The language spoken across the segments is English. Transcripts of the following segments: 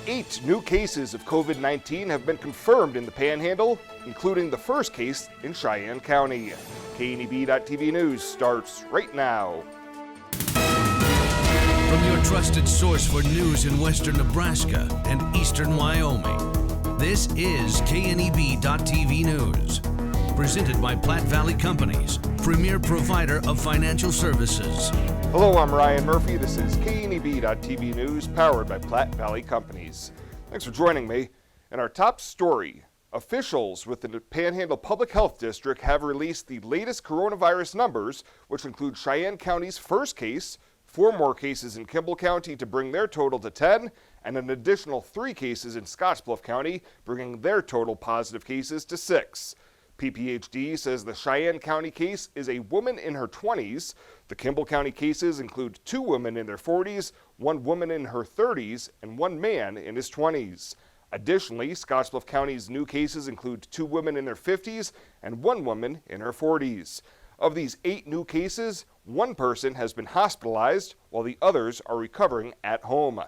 8 new cases of COVID-19 have been confirmed in the Panhandle, including the first case in Cheyenne County. KNEB.TV News starts right now. From your trusted source for news in western Nebraska and eastern Wyoming, this is KNEB.TV News. Presented by Platte Valley Companies, premier provider of financial services. Hello, I'm Ryan Murphy. This is KNEB.TV News, powered by Platte Valley Companies. Thanks for joining me. In our top story, officials with the Panhandle Public Health District have released the latest coronavirus numbers, which include Cheyenne County's first case, 4 more cases in Kimball County to bring their total to 10, and an additional 3 cases in Scottsbluff County, bringing their total positive cases to 6. PPHD says the Cheyenne County case is a woman in her 20s. The Kimball County cases include 2 women in their 40s, 1 woman in her 30s, and 1 man in his 20s. Additionally, Scottsbluff County's new cases include 2 women in their 50s and 1 woman in her 40s. Of these 8 new cases, 1 person has been hospitalized, while the others are recovering at home.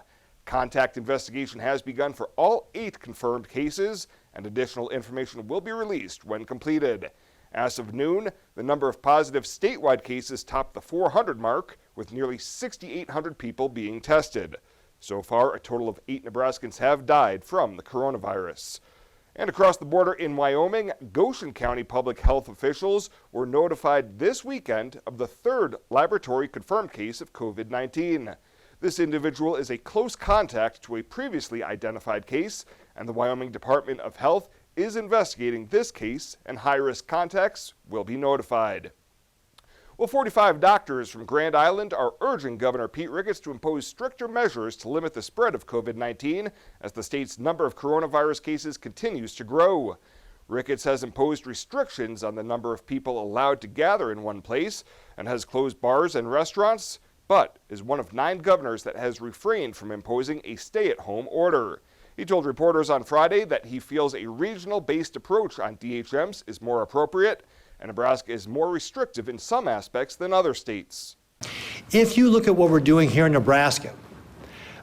Contact investigation has begun for all 8 confirmed cases, and additional information will be released when completed. As of noon, the number of positive statewide cases topped the 400 mark, with nearly 6,800 people being tested. So far, a total of 8 Nebraskans have died from the coronavirus. And across the border in Wyoming, Goshen County public health officials were notified this weekend of the 3rd laboratory confirmed case of COVID-19. This individual is a close contact to a previously identified case, and the Wyoming Department of Health is investigating this case, and high-risk contacts will be notified. Well, 45 doctors from Grand Island are urging Governor Pete Ricketts to impose stricter measures to limit the spread of COVID-19 as the state's number of coronavirus cases continues to grow. Ricketts has imposed restrictions on the number of people allowed to gather in one place and has closed bars and restaurants, but is one of 9 governors that has refrained from imposing a stay-at-home order. He told reporters on Friday that he feels a regional-based approach on DHMs is more appropriate, and Nebraska is more restrictive in some aspects than other states. If you look at what we're doing here in Nebraska,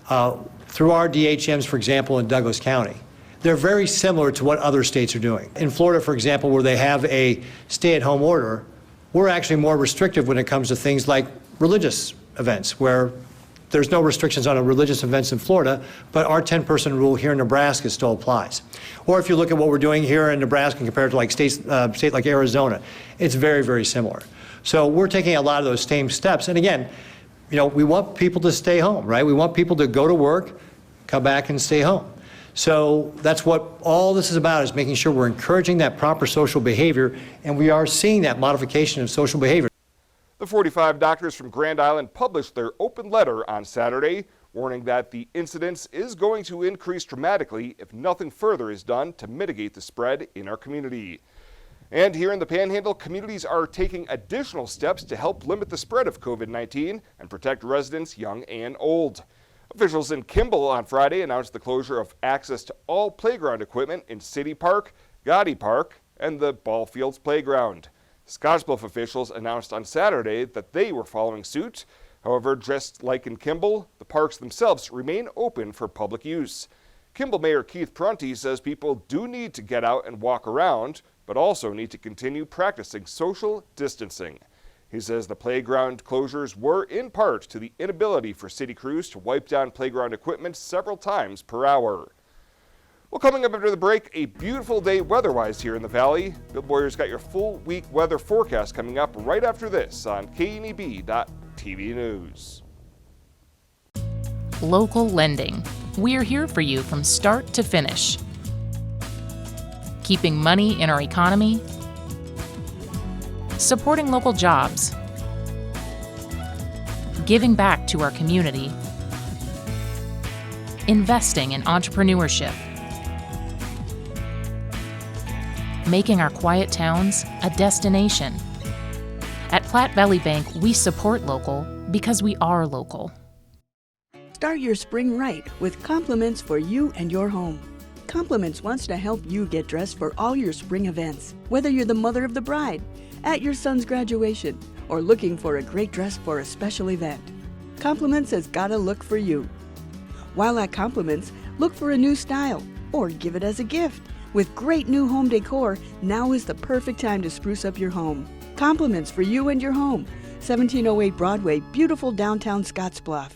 through our DHMs, for example, in Douglas County, they're very similar to what other states are doing. In Florida, for example, where they have a stay-at-home order, we're actually more restrictive when it comes to things like religious events, where there's no restrictions on religious events in Florida, but our 10-person rule here in Nebraska still applies. Or if you look at what we're doing here in Nebraska compared to like state like Arizona, it's very, very similar. So we're taking a lot of those same steps. And again, you know, we want people to stay home, right? We want people to go to work, come back and stay home. So that's what all this is about, is making sure we're encouraging that proper social behavior, and we are seeing that modification of social behavior. The 45 doctors from Grand Island published their open letter on Saturday, warning that the incidence is going to increase dramatically if nothing further is done to mitigate the spread in our community. And here in the Panhandle, communities are taking additional steps to help limit the spread of COVID-19 and protect residents young and old. Officials in Kimball on Friday announced the closure of access to all playground equipment in City Park, Gotti Park, and the Ball Fields Playground. Scottsbluff officials announced on Saturday that they were following suit. However, just like in Kimball, the parks themselves remain open for public use. Kimball Mayor Keith Prunty says people do need to get out and walk around, but also need to continue practicing social distancing. He says the playground closures were in part to the inability for city crews to wipe down playground equipment several times per hour. Well, coming up after the break, a beautiful day weather-wise here in the Valley. Bill Boyer's got your full week weather forecast coming up right after this on KNEB.TV News. Local lending. We're here for you from start to finish. Keeping money in our economy. Supporting local jobs. Giving back to our community. Investing in entrepreneurship. Making our quiet towns a destination. At Platte Valley Bank, we support local because we are local. Start your spring right with Compliments for you and your home. Compliments wants to help you get dressed for all your spring events. Whether you're the mother of the bride, at your son's graduation, or looking for a great dress for a special event, Compliments has got a look for you. While at Compliments, look for a new style, or give it as a gift. With great new home decor, now is the perfect time to spruce up your home. Compliments for you and your home. 1708 Broadway, beautiful downtown Scottsbluff.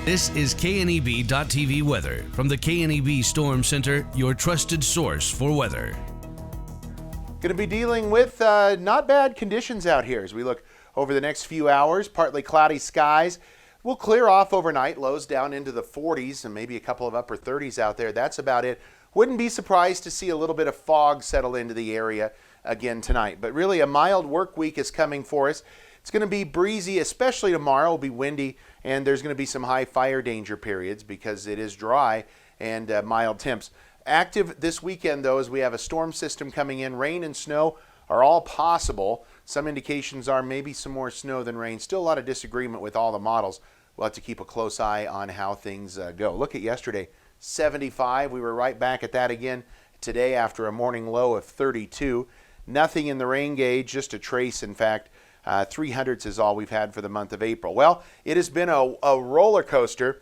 This is KNEB.TV weather from the KNEB Storm Center, your trusted source for weather. Going to be dealing with not bad conditions out here as we look over the next few hours. Partly cloudy skies will clear off overnight, lows down into the 40s and maybe a couple of upper 30s out there. That's about it. Wouldn't be surprised to see a little bit of fog settle into the area again tonight. But really a mild work week is coming for us. It's going to be breezy, especially tomorrow. It'll be windy, and there's going to be some high fire danger periods because it is dry and mild temps. Active this weekend, though, as we have a storm system coming in. Rain and snow are all possible. Some indications are maybe some more snow than rain. Still a lot of disagreement with all the models. We'll have to keep a close eye on how things go. Look at yesterday, 75. We were right back at that again today after a morning low of 32. Nothing in the rain gauge, just a trace, in fact. 300s is all we've had for the month of April. Well, it has been a roller coaster.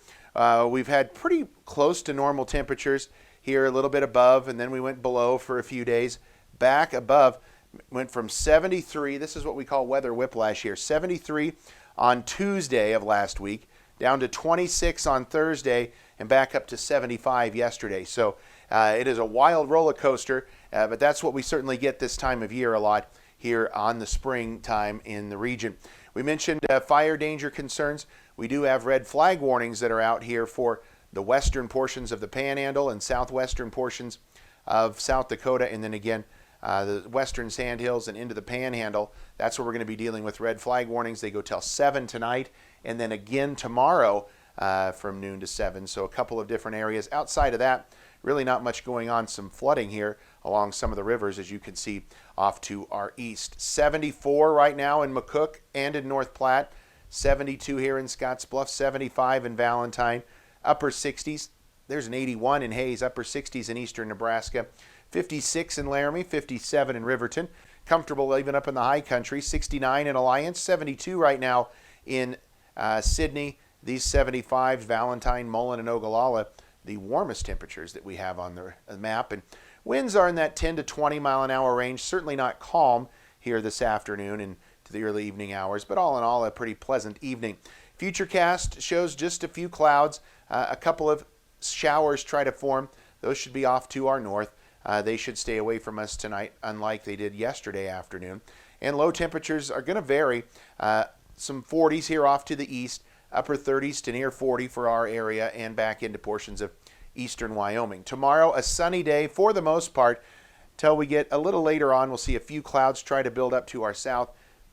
We've had pretty close to normal temperatures here, a little bit above, and then we went below for a few days. Back above, went from 73, this is what we call weather whiplash here, 73 on Tuesday of last week, down to 26 on Thursday, and back up to 75 yesterday. So it is a wild roller coaster, but that's what we certainly get this time of year a lot here on the springtime in the region. We mentioned fire danger concerns. We do have red flag warnings that are out here for the western portions of the Panhandle and southwestern portions of South Dakota, and then again the western Sandhills and into the Panhandle. That's where we're going to be dealing with red flag warnings. They go till 7 tonight, and then again tomorrow from noon to 7. So a couple of different areas. Outside of that, really not much going on. Some flooding here along some of the rivers, as you can see off to our east. 74 right now in McCook and in North Platte. 72 here in Scottsbluff. 75 in Valentine. Upper 60s. There's an 81 in Hayes. Upper 60s in eastern Nebraska. 56 in Laramie. 57 in Riverton. Comfortable even up in the high country. 69 in Alliance. 72 right now in Sidney. These 75s, Valentine, Mullen, and Ogallala, the warmest temperatures that we have on the map. And winds are in that 10 to 20 mile an hour range. Certainly not calm here this afternoon and to the early evening hours, but all in all, a pretty pleasant evening. Futurecast shows just a few clouds. A couple of showers try to form. Those should be off to our north. They should stay away from us tonight, unlike they did yesterday afternoon. And low temperatures are going to vary. Some 40s here off to the east. Upper 30s to near 40 for our area and back into portions of eastern Wyoming. Tomorrow, a sunny day for the most part. Till we get a little later on, we'll see a few clouds try to build up to our south.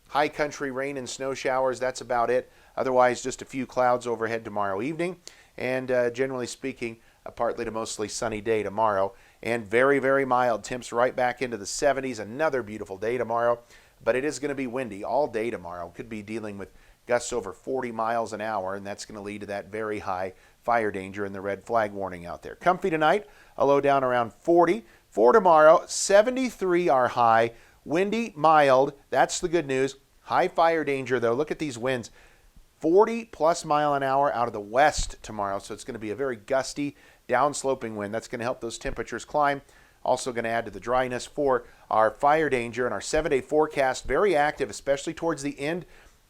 High country rain and snow showers, that's about it. Otherwise, just a few clouds overhead tomorrow evening. And generally speaking, a partly to mostly sunny day tomorrow. And very, very mild temps right back into the 70s. Another beautiful day tomorrow. But it is going to be windy all day tomorrow. Could be dealing with gusts over 40 miles an hour, and that's going to lead to that very high fire danger and the red flag warning out there. Comfy tonight, a low down around 40. For tomorrow, 73 are high. Windy, mild. That's the good news. High fire danger, though. Look at these winds. 40 plus mile an hour out of the west tomorrow, so it's going to be a very gusty, downsloping wind. That's going to help those temperatures climb. Also going to add to the dryness for our fire danger and our 7-day forecast. Very active, especially towards the end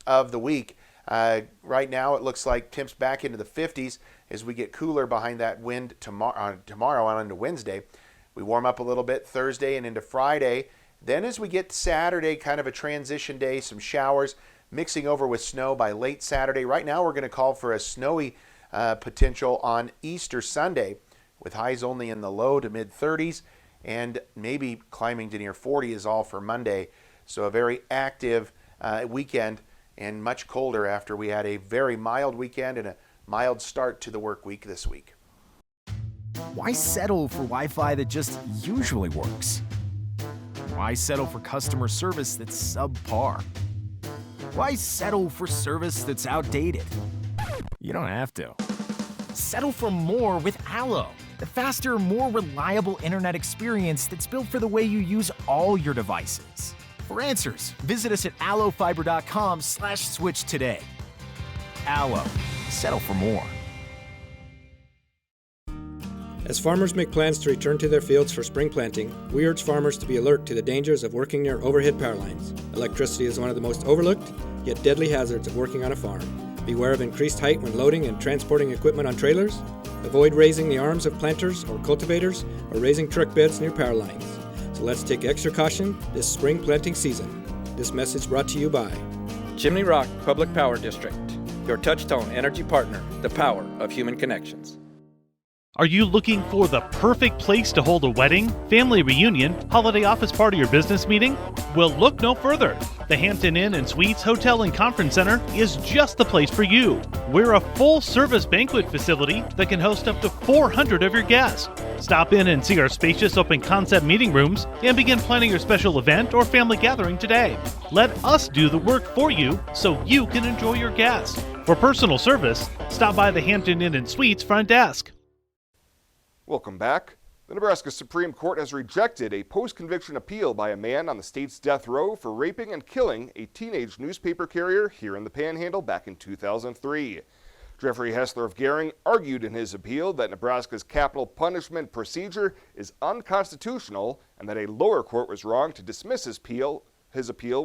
of the week. Right now it looks like temps back into the 50s as we get cooler behind that wind tomorrow on into Wednesday. We warm up a little bit Thursday and into Friday. Then as we get Saturday, kind of a transition day, some showers mixing over with snow by late Saturday. Right now we're going to call for a snowy potential on Easter Sunday with highs only in the low to mid 30s and maybe climbing to near 40 is all for Monday. So a very active weekend and much colder after we had a very mild weekend and a mild start to the work week this week. Why settle for Wi-Fi that just usually works? Why settle for customer service that's subpar? Why settle for service that's outdated? You don't have to. Settle for more with Allo, the faster, more reliable internet experience that's built for the way you use all your devices. For answers, visit us at allofiber.com/switch today. Allo, settle for more. As farmers make plans to return to their fields for spring planting, we urge farmers to be alert to the dangers of working near overhead power lines. Electricity is one of the most overlooked, yet deadly hazards of working on a farm. Beware of increased height when loading and transporting equipment on trailers. Avoid raising the arms of planters or cultivators or raising truck beds near power lines. So let's take extra caution this spring planting season. This message brought to you by Chimney Rock Public Power District, your touch-tone energy partner, the power of human connections. Are you looking for the perfect place to hold a wedding, family reunion, holiday office party, or business meeting? Well, look no further. The Hampton Inn and Suites Hotel and Conference Center is just the place for you. We're a full-service banquet facility that can host up to 400 of your guests. Stop in and see our spacious open-concept meeting rooms and begin planning your special event or family gathering today. Let us do the work for you so you can enjoy your guests. For personal service, stop by the Hampton Inn and Suites front desk. Welcome back. The Nebraska Supreme Court has rejected a post-conviction appeal by a man on the state's death row for raping and killing a teenage newspaper carrier here in the Panhandle back in 2003. Jeffrey Hessler of Gering argued in his appeal that Nebraska's capital punishment procedure is unconstitutional and that a lower court was wrong to dismiss his appeal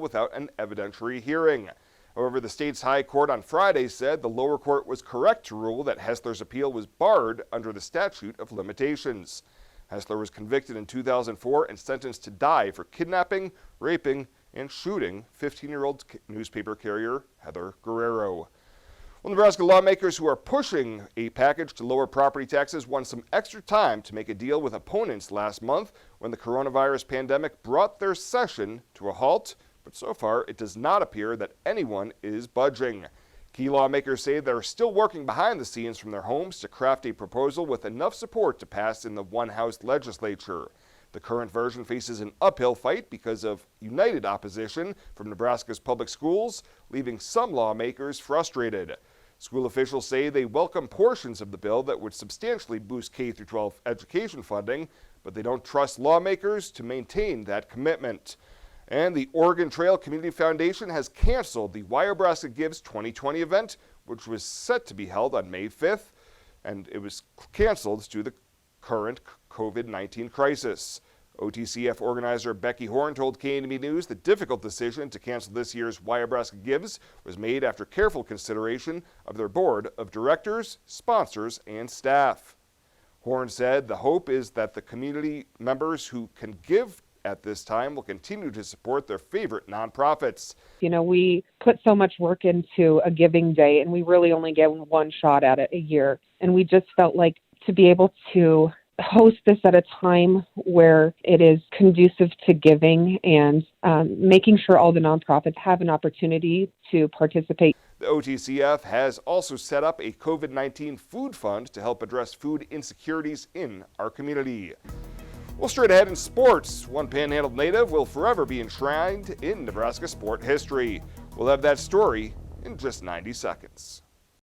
without an evidentiary hearing. However, the state's high court on Friday said the lower court was correct to rule that Hessler's appeal was barred under the statute of limitations. Hessler was convicted in 2004 and sentenced to die for kidnapping, raping, and shooting 15-year-old newspaper carrier Heather Guerrero. Well, Nebraska lawmakers who are pushing a package to lower property taxes won some extra time to make a deal with opponents last month when the coronavirus pandemic brought their session to a halt. But so far, it does not appear that anyone is budging. Key lawmakers say they're still working behind the scenes from their homes to craft a proposal with enough support to pass in the one-house legislature. The current version faces an uphill fight because of united opposition from Nebraska's public schools, leaving some lawmakers frustrated. School officials say they welcome portions of the bill that would substantially boost K-12 education funding, but they don't trust lawmakers to maintain that commitment. And the Oregon Trail Community Foundation has canceled the Why Nebraska Gives 2020 event, which was set to be held on May 5th, and it was canceled due to the current COVID-19 crisis. OTCF organizer Becky Horn told KNB News the difficult decision to cancel this year's Why Nebraska Gives was made after careful consideration of their board of directors, sponsors, and staff. Horn said the hope is that the community members who can give at this time will continue to support their favorite nonprofits. You know, we put so much work into a giving day and we really only get one shot at it a year. And we just felt like to be able to host this at a time where it is conducive to giving and making sure all the nonprofits have an opportunity to participate. The OTCF has also set up a COVID-19 food fund to help address food insecurities in our community. Well, straight ahead in sports, one Panhandle native will forever be enshrined in Nebraska sport history. We'll have that story in just 90 seconds.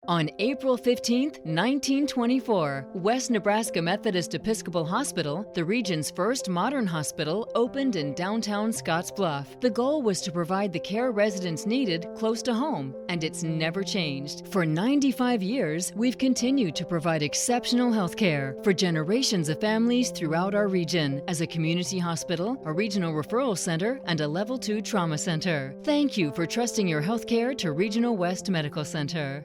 On April 15, 1924, West Nebraska Methodist Episcopal Hospital, the region's first modern hospital, opened in downtown Scottsbluff. The goal was to provide the care residents needed close to home, and it's never changed. For 95 years, we've continued to provide exceptional health care for generations of families throughout our region as a community hospital, a regional referral center, and a Level 2 trauma center. Thank you for trusting your health care to Regional West Medical Center.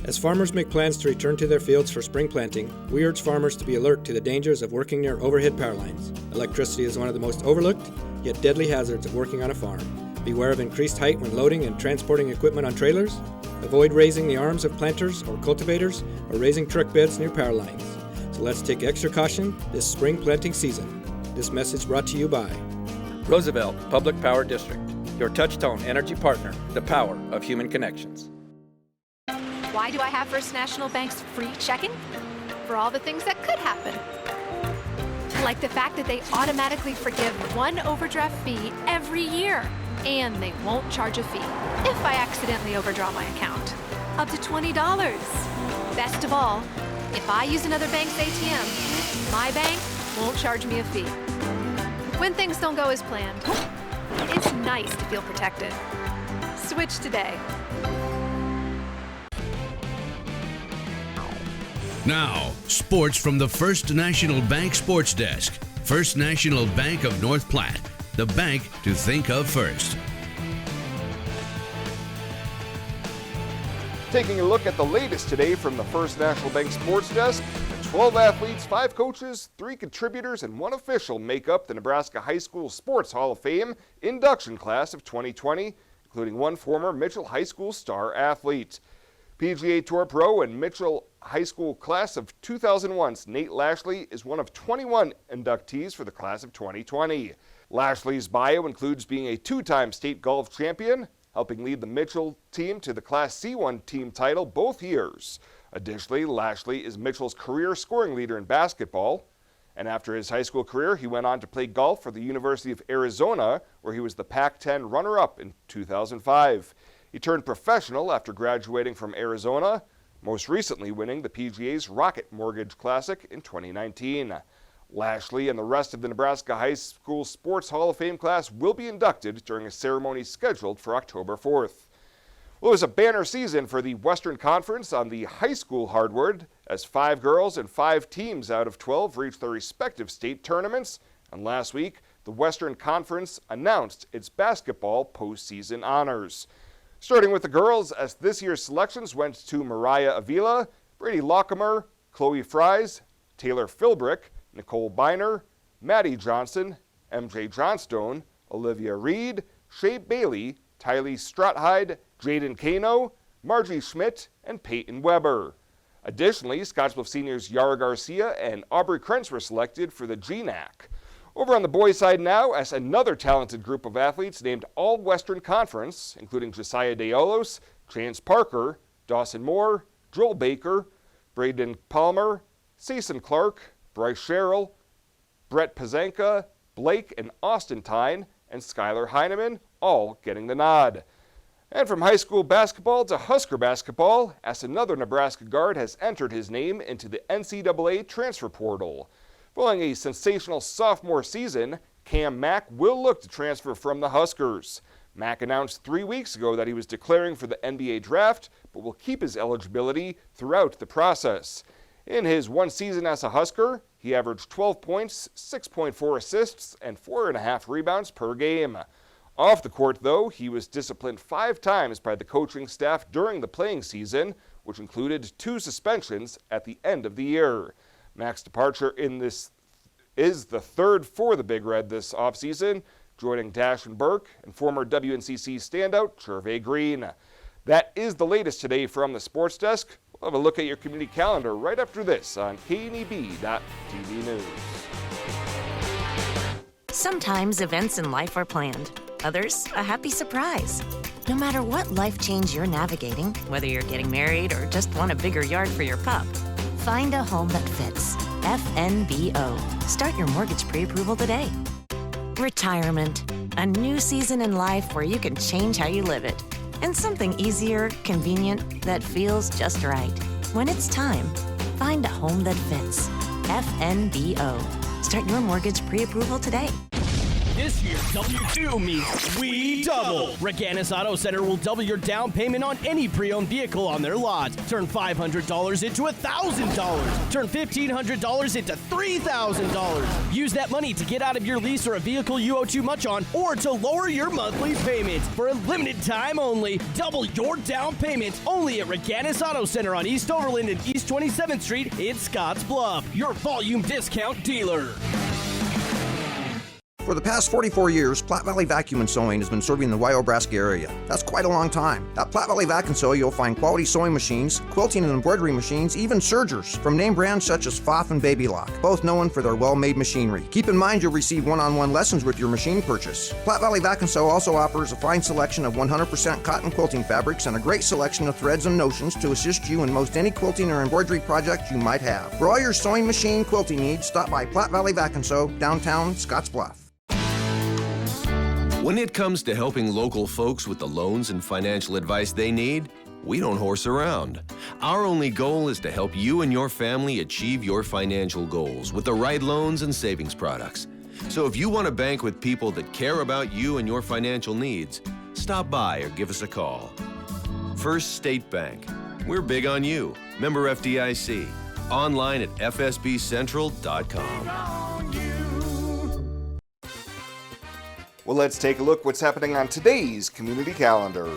As farmers make plans to return to their fields for spring planting, we urge farmers to be alert to the dangers of working near overhead power lines. Electricity is one of the most overlooked, yet deadly hazards of working on a farm. Beware of increased height when loading and transporting equipment on trailers. Avoid raising the arms of planters or cultivators or raising truck beds near power lines. So let's take extra caution this spring planting season. This message brought to you by Roosevelt Public Power District, your touch-tone energy partner, the power of human connections. Why do I have First National Bank's free checking? For all the things that could happen. Like the fact that they automatically forgive one overdraft fee every year. And they won't charge a fee if I accidentally overdraw my account. Up to $20. Best of all, if I use another bank's ATM, my bank won't charge me a fee. When things don't go as planned, it's nice to feel protected. Switch today. Now, sports from the First National Bank Sports Desk. First National Bank of North Platte, the bank to think of first. Taking a look at the latest today from the First National Bank Sports Desk, 12 athletes, 5 coaches, 3 contributors, and 1 official make up the Nebraska High School Sports Hall of Fame induction class of 2020, including 1 former Mitchell High School star athlete. PGA Tour Pro and Mitchell High School class of 2001's Nate Lashley is one of 21 inductees for the class of 2020. Lashley's bio includes being a 2-time state golf champion, helping lead the Mitchell team to the Class C1 team title both years. Additionally, Lashley is Mitchell's career scoring leader in basketball. And after his high school career, he went on to play golf for the University of Arizona, where he was the Pac-10 runner-up in 2005. He turned professional after graduating from Arizona, most recently winning the PGA's Rocket Mortgage Classic in 2019. Lashley and the rest of the Nebraska High School Sports Hall of Fame class will be inducted during a ceremony scheduled for October 4th. Well, it was a banner season for the Western Conference on the high school hardwood, as 5 girls and 5 teams out of 12 reached their respective state tournaments. And last week, the Western Conference announced its basketball postseason honors. Starting with the girls, as this year's selections went to Mariah Avila, Brady Lockemer, Chloe Fries, Taylor Philbrick, Nicole Biner, Maddie Johnson, MJ Johnstone, Olivia Reed, Shea Bailey, Tylee Strathyde, Jaden Kano, Margie Schmidt, and Peyton Weber. Additionally, Scottsbluff seniors Yara Garcia and Aubrey Krentz were selected for the GNAC. Over on the boys' side now, as another talented group of athletes named All-Western Conference, including Josiah Deolos, Chance Parker, Dawson Moore, Joel Baker, Braden Palmer, Sason Clark, Bryce Sherrill, Brett Pazanka, Blake and Austin Tyne, and Skylar Heineman, all getting the nod. And from high school basketball to Husker basketball, as another Nebraska guard has entered his name into the NCAA transfer portal. Following a sensational sophomore season, Cam Mack will look to transfer from the Huskers. Mack announced 3 weeks ago that he was declaring for the NBA draft, but will keep his eligibility throughout the process. In his 1 season as a Husker, he averaged 12 points, 6.4 assists, and 4.5 rebounds per game. Off the court, though, he was disciplined 5 times by the coaching staff during the playing season, which included 2 suspensions at the end of the year. Mack's departure in this is the 3rd for the Big Red this offseason, joining Dashin Burke and former WNCC standout Chervay Green. That is the latest today from the Sports Desk. We'll have a look at your community calendar right after this on KNEB.TV News. Sometimes events in life are planned. Others, a happy surprise. No matter what life change you're navigating, whether you're getting married or just want a bigger yard for your pup, find a home that fits. FNBO. Start your mortgage pre-approval today. Retirement. A new season in life where you can change how you live it. And something easier, convenient, that feels just right. When it's time, find a home that fits. FNBO. Start your mortgage pre-approval today. This year, W2 means we double. Reganis Auto Center will double your down payment on any pre-owned vehicle on their lot. Turn $500 into $1,000. Turn $1,500 into $3,000. Use that money to get out of your lease or a vehicle you owe too much on, or to lower your monthly payments. For a limited time only, double your down payment only at Reganis Auto Center on East Overland and East 27th Street in Scotts Bluff. Your volume discount dealer. For the past 44 years, Platte Valley Vacuum and Sewing has been serving the Wyobraska area. That's quite a long time. At Platte Valley Vac and Sew, you'll find quality sewing machines, quilting and embroidery machines, even sergers from name brands such as Pfaff and Baby Lock, both known for their well-made machinery. Keep in mind you'll receive one-on-one lessons with your machine purchase. Platte Valley Vac and Sew also offers a fine selection of 100% cotton quilting fabrics and a great selection of threads and notions to assist you in most any quilting or embroidery project you might have. For all your sewing machine quilting needs, stop by Platte Valley Vac and Sew, downtown Scottsbluff. When it comes to helping local folks with the loans and financial advice they need, we don't horse around. Our only goal is to help you and your family achieve your financial goals with the right loans and savings products. So if you want to bank with people that care about you and your financial needs, stop by or give us a call. First State Bank. We're big on you. Member FDIC. Online at fsbcentral.com. Well, let's take a look what's happening on today's community calendar.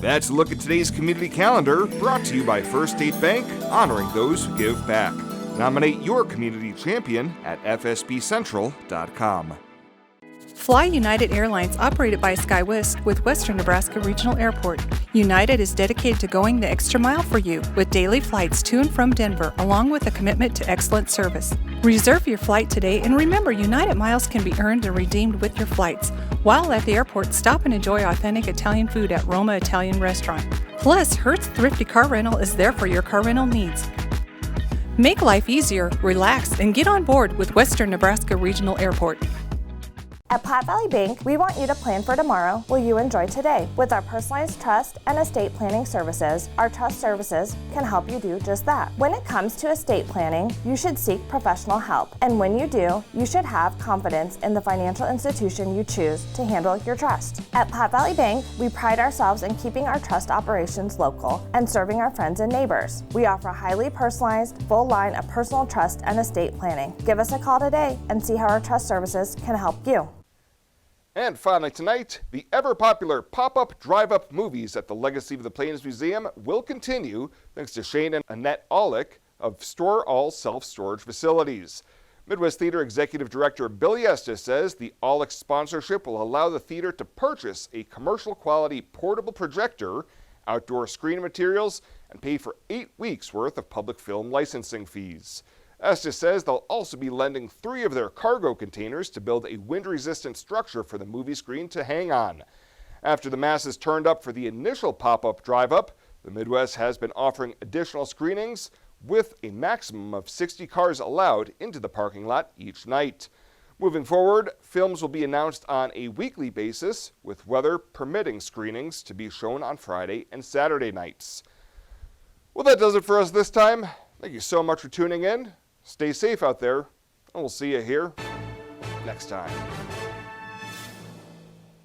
That's a look at today's community calendar, brought to you by First State Bank, honoring those who give back. Nominate your community champion at fsbcentral.com. Fly United Airlines, operated by SkyWest with Western Nebraska Regional Airport. United is dedicated to going the extra mile for you with daily flights to and from Denver, along with a commitment to excellent service. Reserve your flight today, and remember, United miles can be earned and redeemed with your flights. While at the airport, stop and enjoy authentic Italian food at Roma Italian Restaurant. Plus, Hertz Thrifty Car Rental is there for your car rental needs. Make life easier, relax, and get on board with Western Nebraska Regional Airport. At Platte Valley Bank, we want you to plan for tomorrow while you enjoy today. With our personalized trust and estate planning services, our trust services can help you do just that. When it comes to estate planning, you should seek professional help. And when you do, you should have confidence in the financial institution you choose to handle your trust. At Platte Valley Bank, we pride ourselves in keeping our trust operations local and serving our friends and neighbors. We offer highly personalized, full line of personal trust and estate planning. Give us a call today and see how our trust services can help you. And finally tonight, the ever-popular pop-up drive-up movies at the Legacy of the Plains Museum will continue thanks to Shane and Annette Aulick of Store All Self-Storage Facilities. Midwest Theater Executive Director Billy Estes says the Aulick sponsorship will allow the theater to purchase a commercial-quality portable projector, outdoor screen materials, and pay for 8 weeks' worth of public film licensing fees. Estes says they'll also be lending 3 of their cargo containers to build a wind-resistant structure for the movie screen to hang on. After the masses turned up for the initial pop-up drive-up, the Midwest has been offering additional screenings with a maximum of 60 cars allowed into the parking lot each night. Moving forward, films will be announced on a weekly basis, with weather permitting screenings to be shown on Friday and Saturday nights. Well, that does it for us this time. Thank you so much for tuning in. Stay safe out there, and we'll see you here next time.